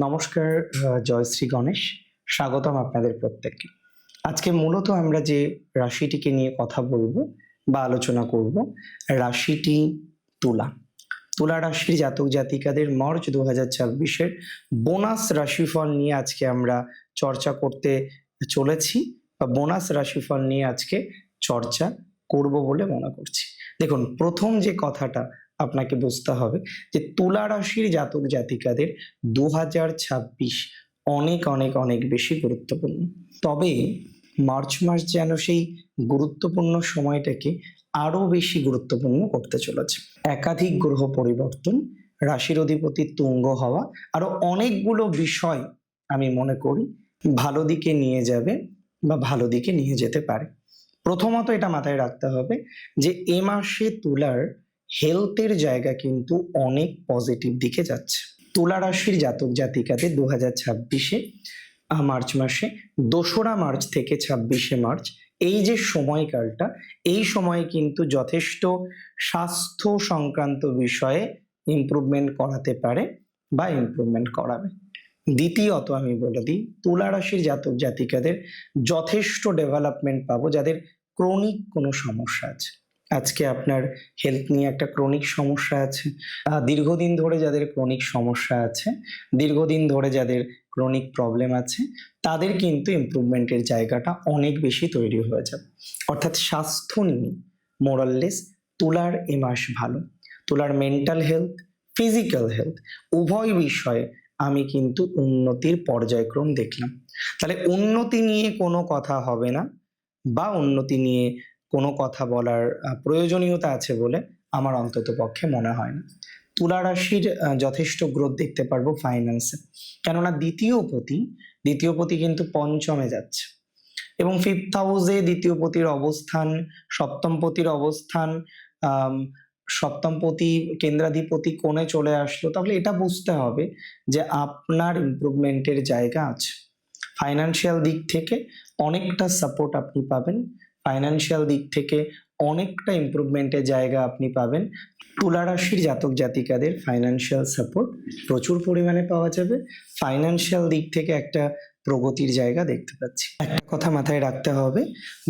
নমস্কার, জয় শ্রী গণেশ। স্বাগতম আপনাদের প্রত্যেককে। আজকে মূলত আমরা যে রাশিটিকে নিয়ে কথা বলবো বা আলোচনা করব, রাশিটি তুলা। তুলা রাশির জাতক জাতিকাদের মার্চ 2026-এর বোনাস রাশিফল নিয়ে আজকে আমরা চর্চা করতে চলেছি বা বোনাস রাশিফল নিয়ে আজকে চর্চা করব বলে মনে করছি। দেখুন, প্রথম যে কথাটা আপনাকে বুঝতে হবে যে তুলা রাশির জাতক জাতিকাদের 2026 অনেক অনেক অনেক বেশি গুরুত্বপূর্ণ। তবে মার্চ মাস যেন সেই গুরুত্বপূর্ণ সময়টাকে আরো বেশি গুরুত্বপূর্ণ করতে চলেছে। একাধিক গ্রহ পরিবর্তন, রাশির অধিপতি তুঙ্গ হওয়া, আরো অনেকগুলো বিষয় আমি মনে করি ভালো দিকে নিয়ে যাবে বা ভালো দিকে নিয়ে যেতে পারে। প্রথমত এটা মাথায় রাখতে হবে যে এ মাসে তুলার হেলথের জায়গা কিন্তু অনেক পজিটিভ দিকে যাচ্ছে। তুলা রাশির জাতক জাতিকাদের 2026-এ মার্চ মাসে 2রা মার্চ থেকে 26শে মার্চ এই যে সময়কালটা, এই সময়ে কিন্তু যথেষ্ট স্বাস্থ্য সংক্রান্ত বিষয়ে ইমপ্রুভমেন্ট করাতে পারে বা ইমপ্রুভমেন্ট করাবে। দ্বিতীয়ত আমি বলে দিই, তুলা রাশির জাতক জাতিকাদের যথেষ্ট ডেভেলপমেন্ট পাবো যাদের ক্রনিক কোনো সমস্যা আছে। আজকে আপনার হেলথ নিয়ে একটা ক্রনিক সমস্যা আছে, দীর্ঘদিন ধরে যাদের ক্রনিক সমস্যা আছে, দীর্ঘদিন ধরে যাদের ক্রনিক প্রবলেম আছে, তাদের কিন্তু ইমপ্রুভমেন্টের জায়গাটা অনেক বেশি তৈরি হয়ে যাবে। অর্থাৎ স্বাস্থ্য নিয়ে মোরাললেস তুলার এ মাস ভালো। তুলার মেন্টাল হেলথ, ফিজিক্যাল হেলথ উভয় বিষয়ে আমি কিন্তু উন্নতির পর্যায়ক্রম দেখলাম। তাহলে উন্নতি নিয়ে কোনো কথা হবে না বা উন্নতি নিয়ে কোনো কথা বলার প্রয়োজনীয়তা আছে বলে আমার অন্তত পক্ষে মনে হয় না। তুলা রাশির যথেষ্ট গ্রোথ দেখতে পারবো ফাইন্যান্সে, কেননা দ্বিতীয় পতি কিন্তু পঞ্চমে যাচ্ছে এবং ফিফথ হাউসে দ্বিতীয় পতির অবস্থান, সপ্তম পতির অবস্থান, সপ্তম পতি কেন্দ্রাধিপতি কোণে চলে আসলো, তাহলে এটা বুঝতে হবে যে আপনার ইমপ্রুভমেন্টের জায়গা আছে। ফাইন্যান্সিয়াল দিক থেকে অনেকটা সাপোর্ট আপনি পাবেন, ফাইন্যান্সিয়াল দিক থেকে অনেকটা ইমপ্রুভমেন্টের জায়গা আপনি পাবেন। তুলা রাশির জাতক জাতিকাদের ফাইন্যান্সিয়াল সাপোর্ট প্রচুর পরিমাণে পাওয়া যাবে। ফাইন্যান্সিয়াল দিক থেকে একটা প্রগতির জায়গা দেখতে পাচ্ছি। একটা কথা মাথায় রাখতে হবে,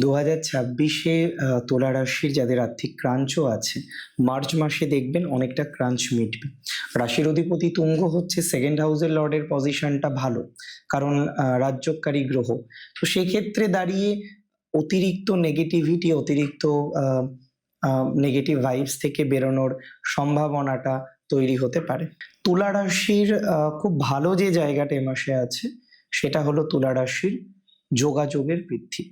2026-এ তুলা রাশির যাদের আর্থিক ক্রাঞ্চও আছে, মার্চ মাসে দেখবেন অনেকটা ক্রাঞ্চ মিটবে। রাশির অধিপতি তুঙ্গ হচ্ছে সেকেন্ড হাউসের লর্ডের পজিশনটা ভালো, কারণ রাজ্যকারী গ্রহ। তো সেক্ষেত্রে দাঁড়িয়ে অতিরিক্ত নেগেটিভিটি, অতিরিক্ত নেগেটিভ ভাইবস থেকে বেরোনোর সম্ভাবনাটা তৈরি হতে পারে। তুলা রাশির খুব ভালো যে জায়গাটা এ মাসে আছে সেটা হলো তুলা রাশির যোগাযোগের বৃদ্ধি।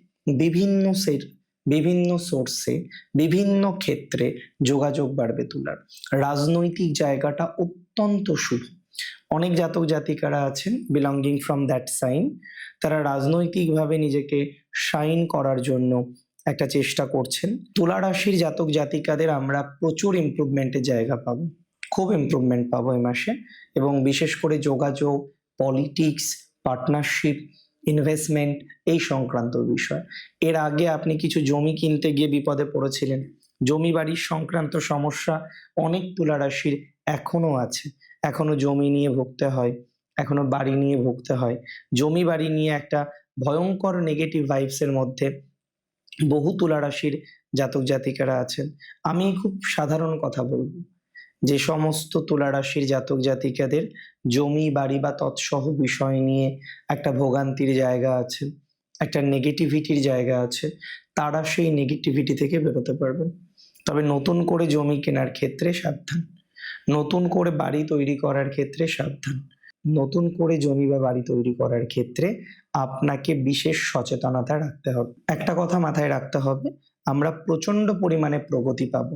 বিভিন্ন সোর্সে, বিভিন্ন ক্ষেত্রে যোগাযোগ বাড়বে তুলার। রাজনৈতিক জায়গাটা অত্যন্ত শুভ। অনেক জাতক জাতিকারা আছেন বিলঙ্গিং ফ্রম দ্যাট সাইন, তারা রাজনৈতিকভাবে নিজেকে শাইন করার জন্য একটা চেষ্টা করছেন। তুলা রাশির জাতক জাতিকাদের আমরা প্রচুর ইমপ্রুভমেন্টের জায়গা পাবো, খুব ইমপ্রুভমেন্ট পাবো এই মাসে, এবং বিশেষ করে যোগাযোগ, পলিটিক্স, পার্টনারশিপ, ইনভেস্টমেন্ট এই সংক্রান্ত বিষয়। এর আগে আপনি কিছু জমি কিনতে গিয়ে বিপদে পড়েছিলেন, জমি বাড়ির সংক্রান্ত সমস্যা অনেক তুলা রাশির এখনো আছে, এখনো জমি নিয়ে ভুগতে হয়, এখনো বাড়ি নিয়ে ভুগতে হয়। জমি বাড়ি নিয়ে একটা ভয়ঙ্কর নেগেটিভ ভাইবস এর মধ্যে বহু তুলা রাশির জাতক জাতিকারা আছেন। আমি খুব সাধারণ কথা বলবো, যে সমস্ত তুলা রাশির জাতক জাতিকাদের জমি বাড়ি বা তৎসহ বিষয় নিয়ে একটা ভোগান্তির জায়গা আছে, একটা নেগেটিভিটির জায়গা আছে, তারা সেই নেগেটিভিটি থেকে বেরোতে পারবেন। তবে নতুন করে জমি কেনার ক্ষেত্রে সাবধান, নতুন করে বাড়ি তৈরি করার ক্ষেত্রে সাবধান। নতুন করে জমি বা বাড়ি তৈরি করার ক্ষেত্রে আপনাকে বিশেষ সচেতনতা রাখতে হবে। একটা কথা মাথায় রাখতে হবে, আমরা প্রচন্ড পরিমাণে প্রগতি পাবো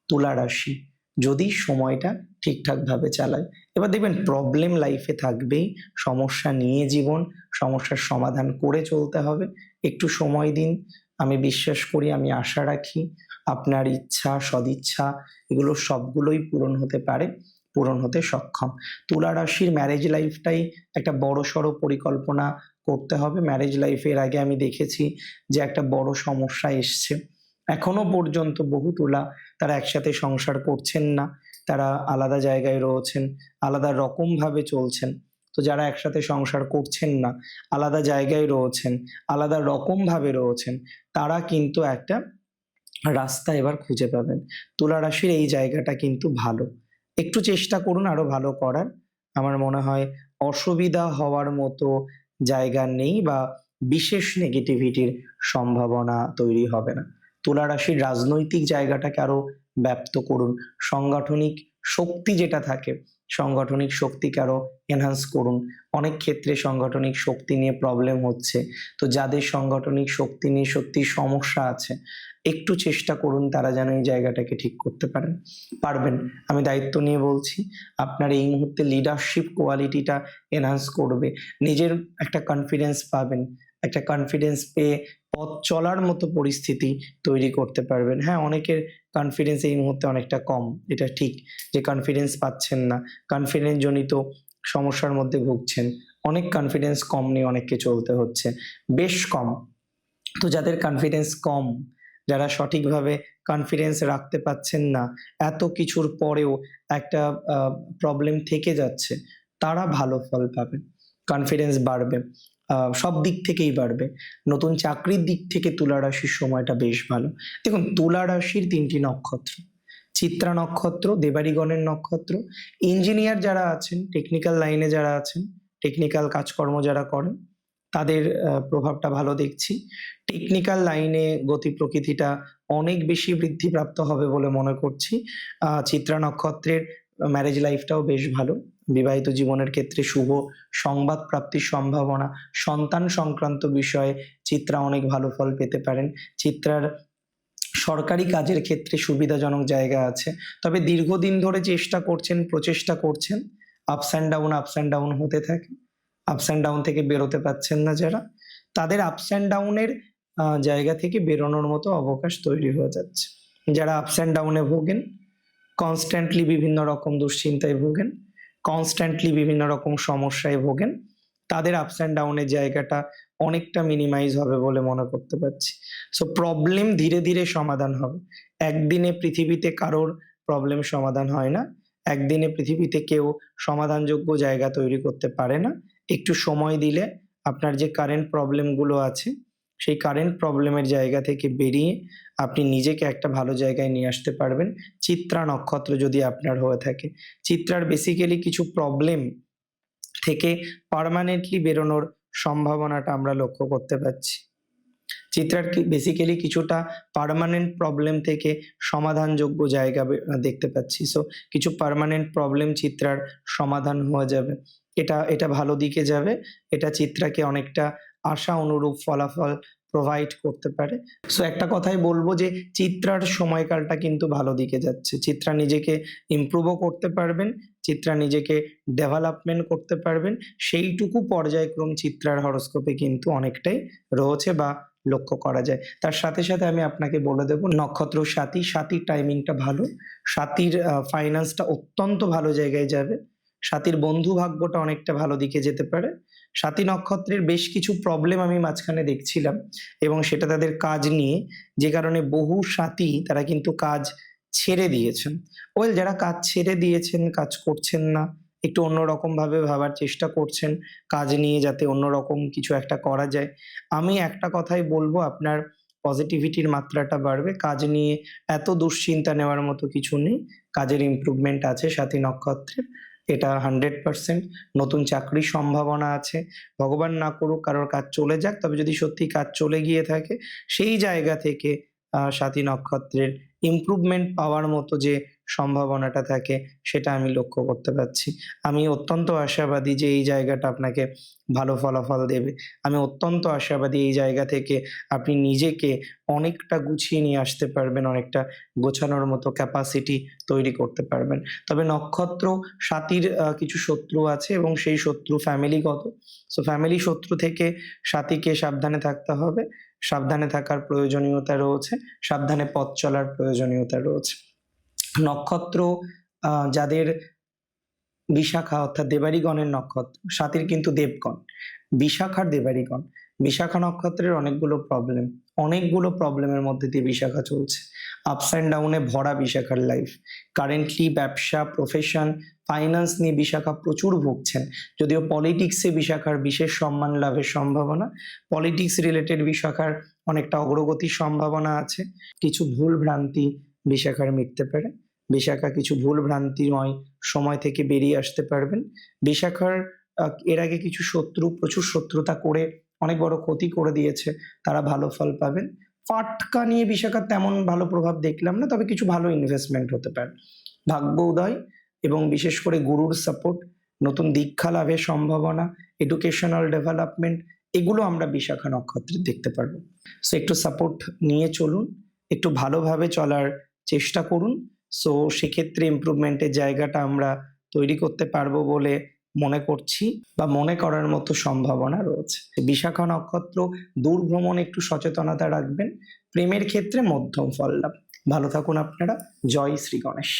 তুলা রাশি যদি সময়টা ঠিকঠাক ভাবে চালায়। এবার দেখবেন প্রবলেম লাইফে থাকবেই, সমস্যা নিয়ে জীবন, সমস্যার সমাধান করে চলতে হবে। একটু সময় দিন, আমি বিশ্বাস করি, আমি আশা রাখি আপনার ইচ্ছা, সদিচ্ছা এগুলো সবগুলোই পূরণ হতে পারে, পূরণ হতে সক্ষম। তুলা রাশির ম্যারেজ লাইফটাই একটা বড়সড় পরিকল্পনা করতে হবে। ম্যারেজ লাইফের আগে আমি দেখেছি যে একটা বড় সমস্যা এসছে, এখনো পর্যন্ত বহু তুলা তারা একসাথে সংসার করছেন না, তারা আলাদা জায়গায় রয়েছেন, আলাদা রকম ভাবে চলছেন। তো যারা একসাথে সংসার করছেন না, আলাদা জায়গায় রয়েছেন, আলাদা রকম ভাবে রয়েছেন, তারা কিন্তু একটা রাস্তা এবার খুঁজে পাবেন। তুলা রাশির এই জায়গাটা কিন্তু ভালো। একটু চেষ্টা করুন আরো ভালো করার। আমার মনে হয় অসুবিধা হওয়ার মতো জায়গা নেই বা বিশেষ নেগেটিভিটির সম্ভাবনা তৈরি হবে না। তুলা রাশির রাজনৈতিক জায়গাটাকে আরো ব্যাপ্ত করুন। সাংগঠনিক শক্তি যেটা থাকে, সাংগঠনিক শক্তিকে আরো এনহান্স করুন। অনেক ক্ষেত্রে সাংগঠনিক শক্তি নিয়ে প্রবলেম হচ্ছে। তো যাদের সাংগঠনিক শক্তি নিয়ে সত্যিই সমস্যা আছে, একটু চেষ্টা করুন তারা যেন এই জায়গাটাকে ঠিক করতে পারেন। পারবেন, আমি দায়িত্ব নিয়ে বলছি। আপনার এই মুহূর্তে লিডারশিপ কোয়ালিটিটা এনহান্স করবে। নিজের একটা কনফিডেন্স পাবেন। একটা কনফিডেন্স পেয়ে পথ চলার মতো পরিস্থিতি তৈরি করতে পারবেন। হ্যাঁ, অনেকের কনফিডেন্স এই মুহূর্তে অনেকটা কম। এটা ঠিক যে কনফিডেন্স পাচ্ছেন না। কনফিডেন্স জনিত সমস্যার মধ্যে ভুগছেন। অনেক কনফিডেন্স কম নিয়ে অনেককে চলতে হচ্ছে। বেশ কম। তো যাদের কনফিডেন্স কম, যারা সঠিকভাবে কনফিডেন্স রাখতে পারছেন না, এত কিছুর পরেও একটা প্রবলেম থেকে যাচ্ছে, তারা ভালো ফল পাবেন। কনফিডেন্স বাড়বে। সব দিক থেকেই বাড়বে। নতুন চাকরির দিক থেকে তুলা রাশির সময়টা বেশ ভালো। দেখুন, তুলা রাশির ৩টি নক্ষত্র। চিত্রা নক্ষত্র, দেবাড়িগণের নক্ষত্র। ইঞ্জিনিয়ার যারা আছেন, টেকনিক্যাল লাইনে যারা আছেন, টেকনিক্যাল কাজকর্ম যারা করেন, তাদের প্রভাবটা ভালো দেখছি। টেকনিক্যাল লাইনে গতি প্রকৃতিটা অনেক বেশি বৃদ্ধিপ্রাপ্ত হবে বলে মনে করছি। চিত্রা নক্ষত্রের ম্যারেজ লাইফটাও বেশ ভালো। বিবাহিত জীবনের ক্ষেত্রে শুভ সংবাদ প্রাপ্তির সম্ভাবনা, সন্তান সংক্রান্ত বিষয়ে চিত্রা অনেক ভালো ফল পেতে পারেন। চিত্রার সরকারি কাজের ক্ষেত্রে সুবিধাজনক জায়গা আছে। তবে দীর্ঘদিন ধরে চেষ্টা করছেন, প্রচেষ্টা করছেন, আপস অ্যান্ড ডাউন হতে থাকে। আপস অ্যান্ড ডাউন থেকে বেরোতে পারছেন না যারা, তাদের আপস অ্যান্ড ডাউনের জায়গা থেকে বেরোনোর মতো অবকাশ তৈরি হয়ে যাচ্ছে। যারা আপস অ্যান্ড ডাউনে ভোগেন, কনস্ট্যান্টলি বিভিন্ন রকম দুশ্চিন্তায় ভোগেন, কনস্ট্যান্টলি বিভিন্ন রকম সমস্যায় ভোগেন, তাদের আপস অ্যান্ড ডাউনের জায়গাটা অনেকটা মিনিমাইজ হবে বলে মনে করতে পারছি। সো প্রবলেম ধীরে ধীরে সমাধান হবে। একদিনে পৃথিবীতে কারোর প্রবলেম সমাধান হয় না। একদিনে পৃথিবীতে কেউ সমাধানযোগ্য জায়গা তৈরি করতে পারে না। একটু সময় দিলে আপনার যে কারেন্ট প্রবলেমগুলো আছে, সেই কারেন্ট প্রবলেমের জায়গা থেকে বেরিয়ে আপনি নিজেকে একটা ভালো জায়গায় নিয়ে আসতে পারবেন। চিত্রা নক্ষত্র যদি আপনার হয়ে থাকে। চিত্রার বেসিক্যালি কিছু প্রবলেম থেকে পার্মানেন্টলি বেরোনোর সম্ভাবনাটা আমরা লক্ষ্য করতে পারছি। চিত্রার বেসিক্যালি কিছুটা পার্মানেন্ট প্রবলেম থেকে সমাধানযোগ্য জায়গা দেখতে পাচ্ছি। সো কিছু পার্মানেন্ট প্রবলেম চিত্রার সমাধান হয়ে যাবে। এটা ভালো দিকে যাবে। এটা চিত্রাকে অনেকটা আশা অনুরূপ ফলাফল প্রোভাইড করতে পারে। সো একটা কথাই বলবো যে চিত্রার সময়কালটা কিন্তু ভালো দিকে যাচ্ছে। চিত্রা নিজেকে ইমপ্রুভও করতে পারবেন, চিত্রা নিজেকে ডেভেলপমেন্ট করতে পারবেন। সেইটুকু পর্যায়ক্রম চিত্রার হরোস্কোপে কিন্তু অনেকটাই রয়েছে বা লক্ষ্য করা যায়। তার সাথে সাথে আমি আপনাকে বলে দেব নক্ষত্র স্বাতী। স্বাতীর টাইমিংটা ভালো। স্বাতীর ফাইন্যান্সটা অত্যন্ত ভালো জায়গায় যাবে। স্বাতীর বন্ধু ভাগ্যটা অনেকটা ভালো দিকে যেতে পারে। স্বাতী নক্ষত্রের বেশ কিছু প্রবলেম আমি মাঝখানে দেখছিলাম এবং সেটা তাদের কাজ নিয়ে, যে কারণে বহু স্বাতী তারা কিন্তু কাজ ছেড়ে দিয়েছেন। যারা কাজ ছেড়ে দিয়েছেন, কাজ করছেন না, একটু অন্যরকম ভাবে ভাবার চেষ্টা করছেন কাজ নিয়ে, যাতে অন্যরকম কিছু একটা করা যায়। আমি একটা কথাই বলবো, আপনার পজিটিভিটির মাত্রাটা বাড়বে। কাজ নিয়ে এত দুশ্চিন্তা নেওয়ার মতো কিছু নেই। কাজের ইমপ্রুভমেন্ট আছে স্বাতী নক্ষত্রের। এটা 100% নতুন চাকরির সম্ভাবনা আছে। ভগবান না করুক কারোর কাজ চলে যাক, তবে যদি সত্যি কাজ চলে গিয়ে থাকে, সেই জায়গা থেকে স্বাতী নক্ষত্রের ইমপ্রুভমেন্ট পাওয়ার মতো যে সম্ভাবনাটা থাকে, সেটা আমি লক্ষ্য করতে পারছি। আমি অত্যন্ত আশাবাদী যে এই জায়গাটা আপনাকে ভালো ফলাফল দেবে। আমি অত্যন্ত আশাবাদী এই জায়গা থেকে আপনি নিজেকে অনেকটা গুছিয়ে নিয়ে আসতে পারবেন, অনেকটা গোছানোর মতো ক্যাপাসিটি তৈরি করতে পারবেন। তবে নক্ষত্র স্বাতীর কিছু শত্রু আছে এবং সেই শত্রু ফ্যামিলিগত। সো ফ্যামিলি শত্রু থেকে স্বাতীকে সাবধানে থাকতে হবে। সাবধানে থাকার প্রয়োজনীয়তা রয়েছে, সাবধানে পথ চলার প্রয়োজনীয়তা রয়েছে। নক্ষত্র যাদের বিশাখা অর্থাৎ দেবাড়িগণের নক্ষত্র, স্বাতীর কিন্তু দেবগণ, বিশাখার দেবাড়িগণ। বিশাখা নক্ষত্রের অনেকগুলো প্রবলেমের মধ্যে দিয়ে বিশাখা চলছে। আপস অ্যান্ড ডাউনে ভরা বিশাখার লাইফ। কারেন্টলি ব্যবসা, প্রফেশন, ফাইন্যান্স নিয়ে বিশাখা প্রচুর ভুগছেন। যদিও পলিটিক্সে বিশাখার বিশেষ সম্মান লাভের সম্ভাবনা, পলিটিক্স রিলেটেড বিশাখার অনেকটা অগ্রগতির সম্ভাবনা আছে। কিছু ভুল ভ্রান্তি বিশাখার মিটতে পারে। বিশাখা কিছু ভুল ভ্রান্তিময় সময় থেকে বেরিয়ে আসতে পারবেন। বিশাখার এর আগে কিছু প্রচুর শত্রুতা করে অনেক বড় ক্ষতি করে দিয়েছে, তারা ভালো ফল পাবেন। ফাটকা নিয়ে বিশাখার তেমন ভালো প্রভাব দেখলাম না, তবে কিছু ভালো ইনভেস্টমেন্ট হতে পারে। ভাগ্য উদয় এবং বিশেষ করে গুরুর সাপোর্ট, নতুন দীক্ষা লাভের সম্ভাবনা, এডুকেশনাল ডেভেলপমেন্ট, এগুলো আমরা বিশাখা নক্ষত্রে দেখতে পারবো। সো একটু সাপোর্ট নিয়ে চলুন, একটু ভালোভাবে চলার চেষ্টা করুন। সো সেক্ষেত্রে ইমপ্রুভমেন্টের জায়গাটা আমরা তৈরি করতে পারবো বলে মনে করছি, বা মনে করার মতো সম্ভাবনা রয়েছে। বিশাখা নক্ষত্র দূর ভ্রমণে একটু সচেতনতা রাখবেন। প্রেমের ক্ষেত্রে মধ্যম ফল লাভ। ভালো থাকুন আপনারা। জয় শ্রী গণেশ।